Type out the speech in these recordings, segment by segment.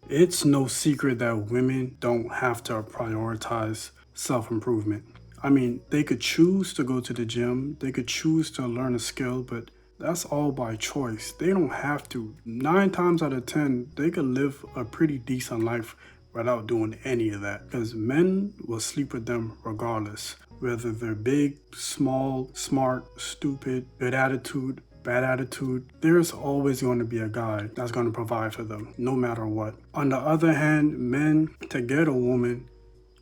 It's no secret that women don't have to prioritize self-improvement. I mean, they could choose to go to the gym, they could choose to learn a skill, but that's all by choice. They don't have to. 9 times out of 10, they could live a pretty decent life without doing any of that because men will sleep with them regardless. Whether they're big, small, smart, stupid, good attitude, bad attitude, there's always going to be a guy that's going to provide for them no matter what. On the other hand, men, to get a woman,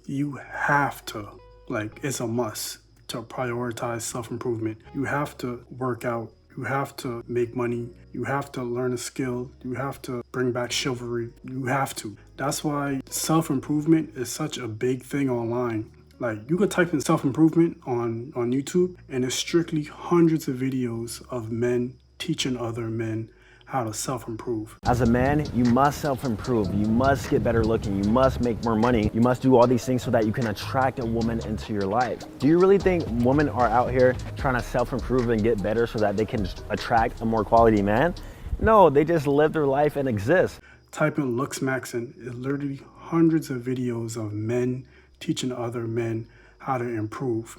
you have to, like, it's a must to prioritize self improvement. You have to work out. You have to make money. You have to learn a skill. You have to bring back chivalry. You have to. That's why self improvement is such a big thing online. Like, you could type in self improvement on YouTube, and it's strictly hundreds of videos of men teaching other men how to self improve. As a man, you must self-improve. You must get better looking. You must make more money. You must do all these things so that you can attract a woman into your life. Do you really think women are out here trying to self-improve and get better so that they can attract a more quality man? No, they just live their life and exist. Type in Looks Maxon. It's literally hundreds of videos of men teaching other men how to improve.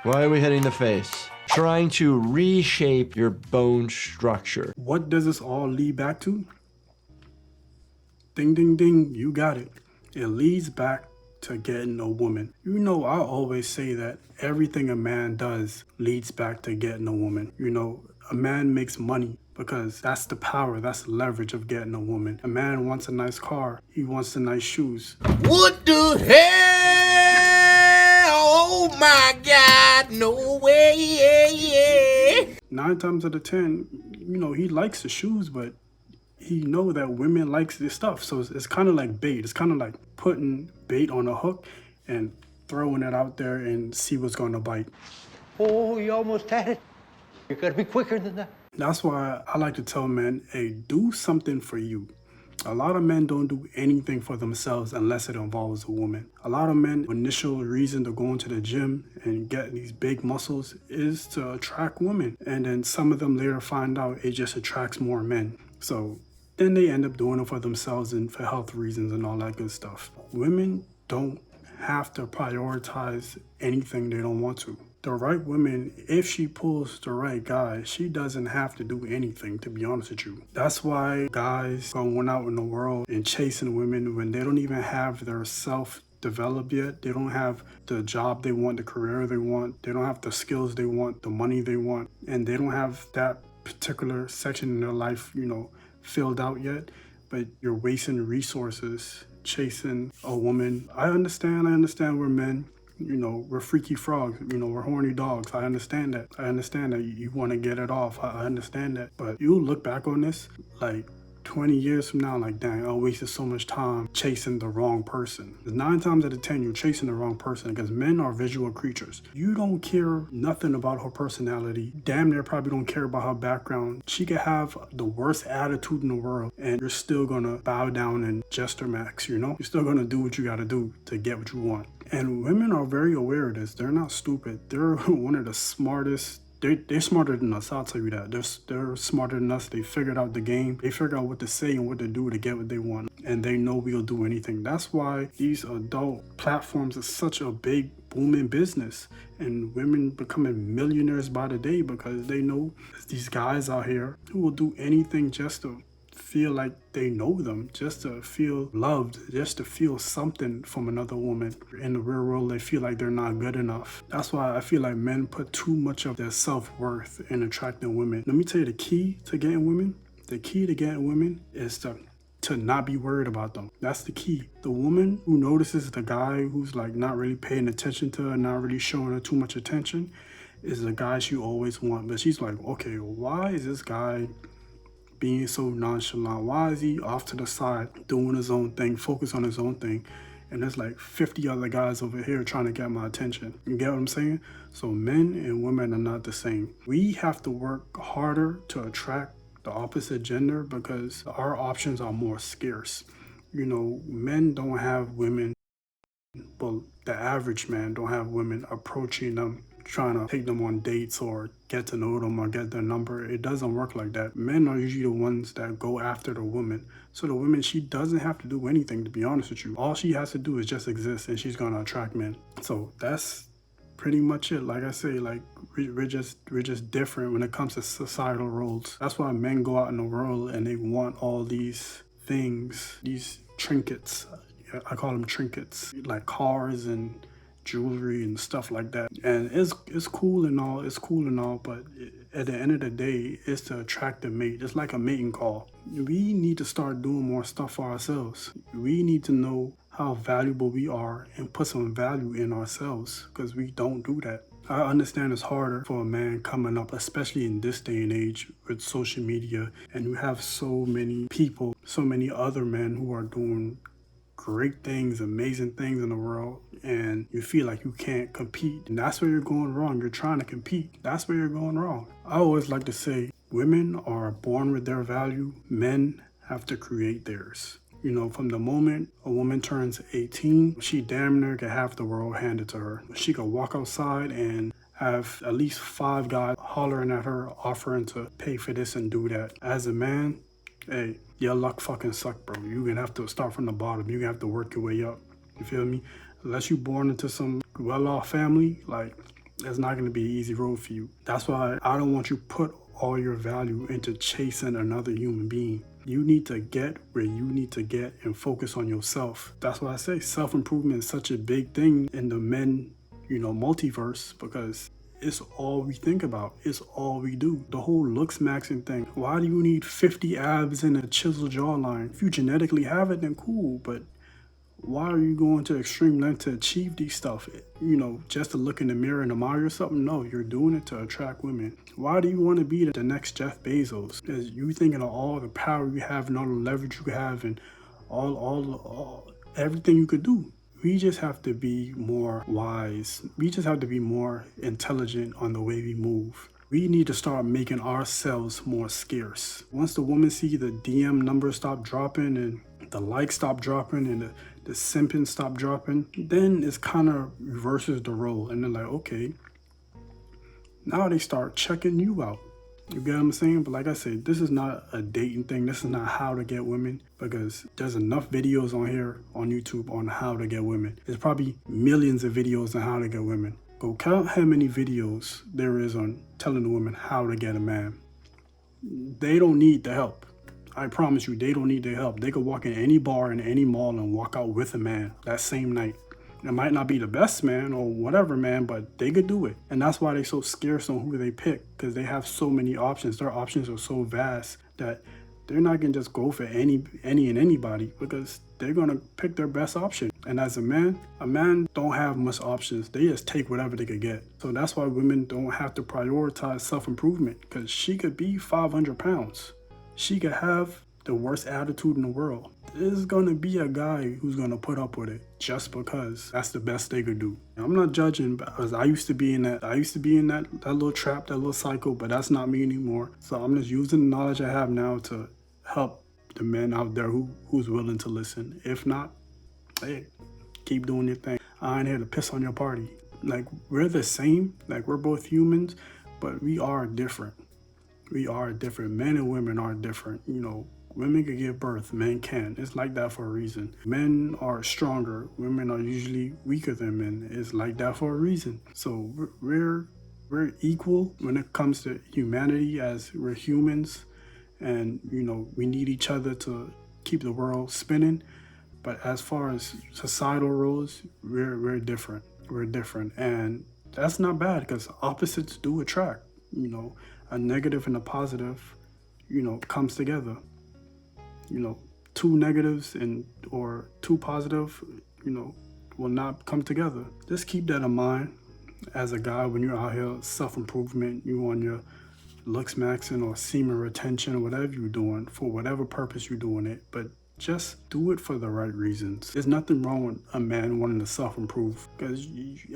Why are we hitting the face? Trying to reshape your bone structure. What does this all lead back to? Ding, ding, ding, you got it. It leads back to getting a woman. You know, I always say that everything a man does leads back to getting a woman. You know, a man makes money because that's the power, that's the leverage of getting a woman. A man wants a nice car, he wants the nice shoes. What the hell? Oh my God, no way. 9 times out of 10, you know, he likes the shoes, but he know that women likes this stuff. So it's kind of like bait. It's kind of like putting bait on a hook and throwing it out there and see what's going to bite. Oh, you almost had it. You gotta be quicker than that. That's why I like to tell men, hey, do something for you. A lot of men don't do anything for themselves unless it involves a woman. A lot of men, initial reason to go into the gym and get these big muscles is to attract women. And then some of them later find out it just attracts more men. So then they end up doing it for themselves and for health reasons and all that good stuff. Women don't have to prioritize anything they don't want to. The right woman, if she pulls the right guy, she doesn't have to do anything, to be honest with you. That's why guys going out in the world and chasing women when they don't even have their self developed yet. They don't have the job they want, the career they want. They don't have the skills they want, the money they want, and they don't have that particular section in their life, you know, filled out yet. But you're wasting resources chasing a woman. I understand we're men. You know, we're freaky frogs. You know, we're horny dogs. I understand that. I understand that you want to get it off. I understand that. But you look back on this like 20 years from now, like, dang, I wasted so much time chasing the wrong person. 9 times out of 10, you're chasing the wrong person because men are visual creatures. You don't care nothing about her personality. Damn near probably don't care about her background. She could have the worst attitude in the world and you're still gonna bow down and gesture max, you know? You're still gonna do what you gotta do to get what you want. And women are very aware of this. They're not stupid. They're one of the smartest. They're smarter than us, I'll tell you that. They're smarter than us. They figured out the game. They figured out what to say and what to do to get what they want. And they know we'll do anything. That's why these adult platforms are such a big booming business. And women becoming millionaires by the day because they know these guys out here who will do anything just to feel like they know them, just to feel loved, just to feel something from another woman. In the real world, they feel like they're not good enough. That's why I feel like men put too much of their self-worth in attracting women. Let me tell you the key to getting women. The key to getting women is to not be worried about them. That's the key. The woman who notices the guy who's like not really paying attention to her, not really showing her too much attention, is the guy she always wants. But she's like, okay, why is this guy being so nonchalant? Why is he off to the side doing his own thing, focus on his own thing? And there's like 50 other guys over here trying to get my attention. You get what I'm saying? So men and women are not the same. We have to work harder to attract the opposite gender because our options are more scarce. You know, men don't have women, well, the average man don't have women approaching them trying to take them on dates or get to know them or get their number. It doesn't work like that. Men are usually the ones that go after the woman. So the woman, she doesn't have to do anything, to be honest with you. All she has to do is just exist, and she's gonna attract men. So that's pretty much it. Like I say, like we're just different when it comes to societal roles. That's why men go out in the world and they want all these things, these trinkets. I call them trinkets, like cars and jewelry and stuff like that. And it's cool and all, but at the end of the day, it's to attract a mate. It's like a mating call. We need to start doing more stuff for ourselves. We need to know how valuable we are and put some value in ourselves, because we don't do that. I understand it's harder for a man coming up, especially in this day and age with social media, and you have so many people, so many other men who are doing great things, amazing things in the world, and you feel like you can't compete. And that's where you're going wrong. You're trying to compete. That's where you're going wrong. I always like to say, women are born with their value. Men have to create theirs. You know, from the moment a woman turns 18, she damn near can have the world handed to her. She could walk outside and have at least 5 guys hollering at her, offering to pay for this and do that. As a man, hey, your luck fucking suck, bro. You're gonna have to start from the bottom. You're gonna have to work your way up. You feel me? Unless you're born into some well-off family, like, that's not gonna be an easy road for you. That's why I don't want you to put all your value into chasing another human being. You need to get where you need to get and focus on yourself. That's why I say self-improvement is such a big thing in the men, multiverse, because it's all we think about. It's all we do. The whole looks maxing thing. Why do you need 50 abs and a chiseled jawline? If you genetically have it, then cool, but why are you going to extreme length to achieve these stuff? Just to look in the mirror and admire something? No, you're doing it to attract women. Why do you want to be the next Jeff Bezos? Because you thinking of all the power you have and all the leverage you have and all everything you could do. We just have to be more wise. We just have to be more intelligent on the way we move. We need to start making ourselves more scarce. Once the women see the DM numbers stop dropping and the likes stop dropping and the simping stop dropping, then it's kind of reverses the role. And they're like, okay, now they start checking you out. You get what I'm saying? But like I said, this is not a dating thing. This is not how to get women, because there's enough videos on here on YouTube on how to get women. There's probably millions of videos on how to get women. Go count how many videos there is on telling a woman how to get a man. They don't need the help. I promise you, they don't need the help. They could walk in any bar in any mall and walk out with a man that same night. It might not be the best man or whatever man, but they could do it. And that's why they're so scarce on who they pick, because they have so many options. Their options are so vast that they're not gonna just go for any and anybody, because they're gonna pick their best option. And as a man don't have much options. They just take whatever they could get. So that's why women don't have to prioritize self-improvement, because she could be 500 pounds. She could have the worst attitude in the world. There's gonna be a guy who's gonna put up with it just because that's the best they could do. I'm not judging, because I used to be in that little trap, that little cycle, but that's not me anymore. So I'm just using the knowledge I have now to help the men out there who's willing to listen. If not, hey, keep doing your thing. I ain't here to piss on your party. Like, we're the same, like, we're both humans, but we are different. We are different. Men and women are different. Women can give birth, men can. It's like that for a reason. Men are stronger. Women are usually weaker than men. It's like that for a reason. So we're equal when it comes to humanity, as we're humans, and we need each other to keep the world spinning. But as far as societal roles, we're different. We're different, and that's not bad, because opposites do attract. A negative and a positive, comes together. Two negatives or two positive, will not come together. Just keep that in mind as a guy when you're out here self-improvement, you on your looks maxing or semen retention or whatever you're doing, for whatever purpose you're doing it, but just do it for the right reasons. There's nothing wrong with a man wanting to self-improve, because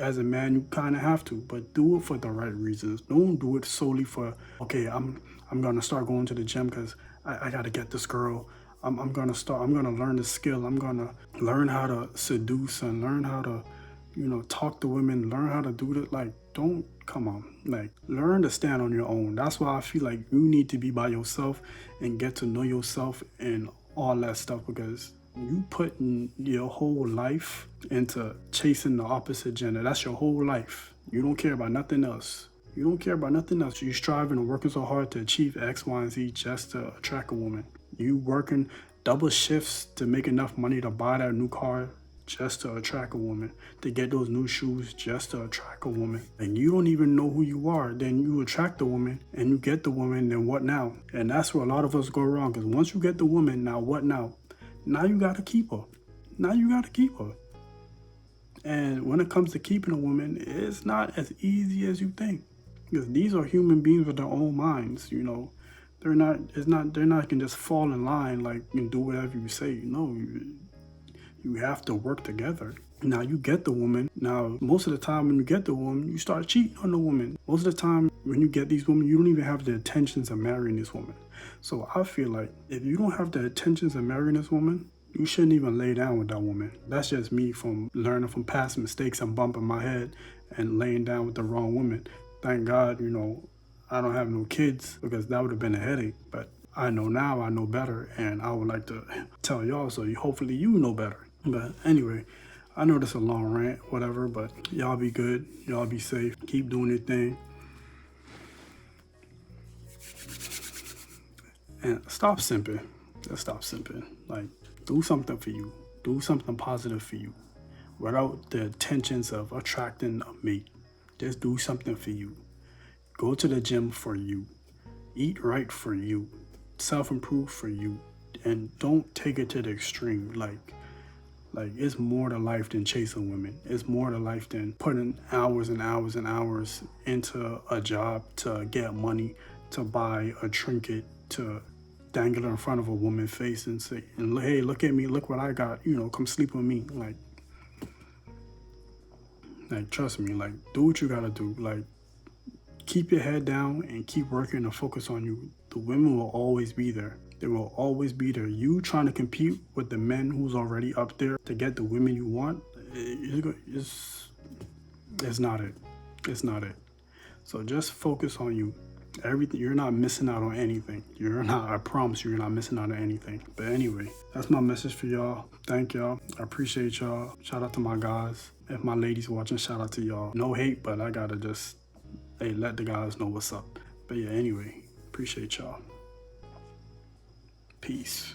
as a man you kind of have to, but do it for the right reasons. Don't do it solely for, okay, I'm gonna start going to the gym because I gotta get this girl. I'm gonna learn the skill. I'm gonna learn how to seduce and learn how to talk to women, learn how to do that. Like, don't, come on, like, learn to stand on your own. That's why I feel like you need to be by yourself and get to know yourself and all that stuff, because you putting your whole life into chasing the opposite gender. That's your whole life. You don't care about nothing else. You don't care about nothing else. You striving and working so hard to achieve X, Y, and Z just to attract a woman. You working double shifts to make enough money to buy that new car just to attract a woman, to get those new shoes just to attract a woman. And you don't even know who you are. Then you attract the woman and you get the woman, then what now? And that's where a lot of us go wrong, because once you get the woman, now what now? Now you gotta keep her. Now you gotta keep her. And when it comes to keeping a woman, it's not as easy as you think, because these are human beings with their own minds. They're not can just fall in line like and do whatever you say. You have to work together. Now you get the woman. Now most of the time when you get the woman, you start cheating on the woman. Most of the time when you get these women, you don't even have the intentions of marrying this woman. So I feel like if you don't have the intentions of marrying this woman, you shouldn't even lay down with that woman. That's just me from learning from past mistakes and bumping my head and laying down with the wrong woman. Thank God, I don't have no kids, because that would have been a headache. But I know now, I know better, and I would like to tell y'all, so hopefully you know better. But anyway, I know this is a long rant, whatever, but y'all be good, y'all be safe, keep doing your thing. And stop simping. Just stop simping. Like, do something for you. Do something positive for you, without the intentions of attracting a mate. Just do something for you. Go to the gym for you. Eat right for you. Self-improve for you. And don't take it to the extreme. Like it's more to life than chasing women. It's more to life than putting hours and hours and hours into a job to get money, to buy a trinket, to dangle it in front of a woman's face and say, hey, look at me, look what I got, come sleep with me. Like, trust me, like, do what you gotta do. Like, keep your head down and keep working and focus on you. The women will always be there. They will always be there. You trying to compete with the men who's already up there to get the women you want, it's not it. It's not it. So just focus on you. Everything, you're not missing out on anything. I promise you're not missing out on anything. But anyway, that's my message for y'all. Thank y'all. I appreciate y'all. Shout out to my guys. If my ladies watching, shout out to y'all. No hate, but I gotta just, let the guys know what's up. But yeah, anyway, appreciate y'all. Peace.